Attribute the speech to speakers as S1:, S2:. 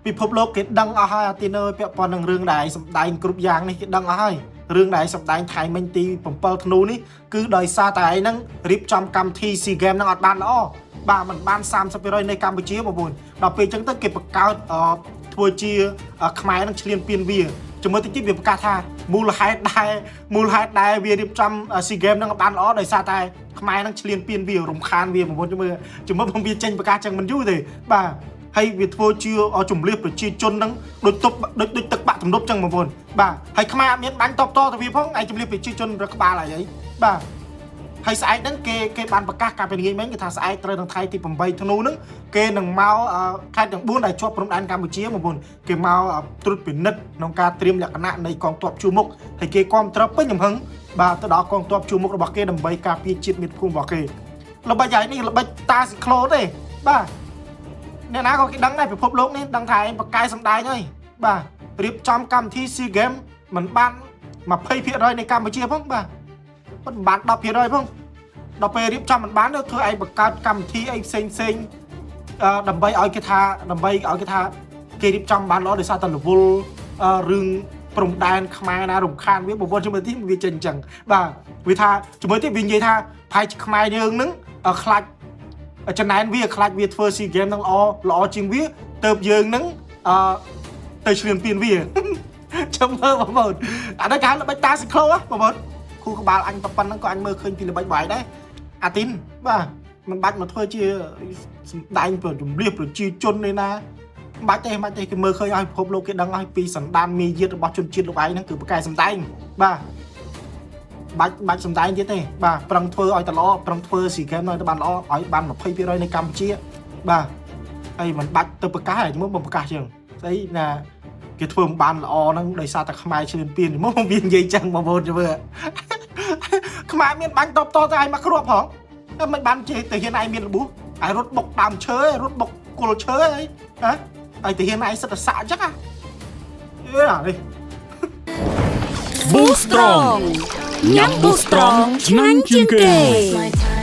S1: ពិភពលោកគេដឹងអស់ហើយអាទីនើពាក់ព័ន្ធនឹងរឿងដែលសម្ដែងគ្រប់យ៉ាងនេះគេដឹងអស់ហើយរឿងដែលសម្ដែងថៃមិញទី7ធ្នូនេះគឺដោយសារតែឯងហ្នឹងរៀបចំកម្មវិធី SEA Games ហ្នឹងអត់បានល្អបាទមិនបាន 30% នៃកម្ពុជាបងប្អូនដល់ពេលអញ្ចឹងទៅគេបង្កើតធ្វើជាខ្មែរនឹងឈ្លានពានវាជាមួយតិចទៀតវាប្រកាសថាមូលហេតុដែលវារៀបចំ SEA Games ហ្នឹងបានល្អដោយសារតែខ្មែរនឹងឈ្លានពានវារំខានវាបងប្អូនជាមួយវាចេញប្រកាសចឹងមិនយូរទេបាទហើយវាធ្វើជាជំរាបប្រជាជនហ្នឹងដូចទឹកបាក់ទំនប់ចឹងបងប្អូនបាទហើយខ្មែរអត់មានបាញ់តបតទៅវាផងឯជំរាបប្រជាជនរកក្បាលអីបាទហើយស្អែកហ្នឹងគេបានប្រកាសកាលពីល្ងាចមិញគេថាស្អែកត្រូវនឹងថ្ងៃទី8ធ្នូហ្នឹងគេនឹងមកខេត្តទាំង4ដែលជាប់ព្រំដែនកម្ពុជាបងប្អូនគេមកត្រួតពិនិត្យក្នុងការត្រៀមលក្ខណៈនៃកងទ័ពជួរមុខហើយគេគាំទ្រពេញចំហឹងបាទទៅដល់កងទ័ពជួរមុខរបស់គេដើម្បីការពារជាតិមាតុភូមិរបស់គេល្បិចហើយនេះល្បិចតាស៊ីក្លូទេបាទអ្នកណាក៏គេដឹងដែរពិភពលោកនេះដឹងថាឯងបកកាយសម្ដែងហើយបាទរៀបចំកម្មវិធី SEA Games មិនបាន 20% នៃកម្ពុជាផងបាទមិនបាន 10% ផងដល់ពេលរៀបចំមិនបានទៅធ្វើឯងបង្កើតកម្មវិធីអីផ្សេងដើម្បីឲ្យគេថាគេរៀបចំបានល្អដោយសារតែរវល់រឿងព្រំដែនខ្មែរណារំខានវាបងប្អូនជាមួយទីវាចេញអញ្ចឹងបាទវាថាជាមួយទីវានិយាយថាផែនខ្មែរយើងនឹងខ្លាចចំណែនវាខ្លាចវាធ្វើ SEA Games នឹងល្អជាងវាទៅយើងនឹងទៅឈ្លានពានវាចាំមើលបងប្អូនអានេះគេហៅល្បិចតាស៊ីក្លូបងប្អូនគូក្បាលអញប៉ុណ្ណឹងក៏អញមើលឃើញពីល្បិចបាយដែរអាទីនបាទមិនបាច់មកធ្វើជាសម្ដែងប្រជំរាបប្រជាជននេះណាមិនបាច់ទេគេមើលឃើញឲ្យពិភពលោកគេដឹងឲ្យពីសន្តានមាយាទរបស់ជនជាតិលោកឯងហ្នឹងគឺប្រកែសម្ដែងបាទបាច់សម្ដែងទៀតទេបាទប្រឹងធ្វើឲ្យតល្អប្រឹងធ្វើ SEA Games ឲ្យបានល្អឲ្យបាន 20% នៃកម្ពុជាបាទហើយមិនបាច់ទៅប្រកាសឲ្យមើលមកប្រកាសជាងស្អីណាគេធ្វើមិនបានល្អហ្នឹងដោយសារតែខ្មែរឈ្លានពានមកវានិយាយចឹងបងប្អូនជឿខ្មែរមានបាញ់តបតទៅឯងមកគ្រាប់ផងតែមិនបានចេះទៅហ៊ានឯងមានរបួសឯរត់បុកដើមឈើរត់បុកគល់ឈើអីហ៎ហើយទៅហ៊ានឯងសិតតែសាក់អញ្ចឹងហ៎អានេះ
S2: Boost Strong ញ៉ាំ Boost Strong ឆ្ងាញ់ជាងគេ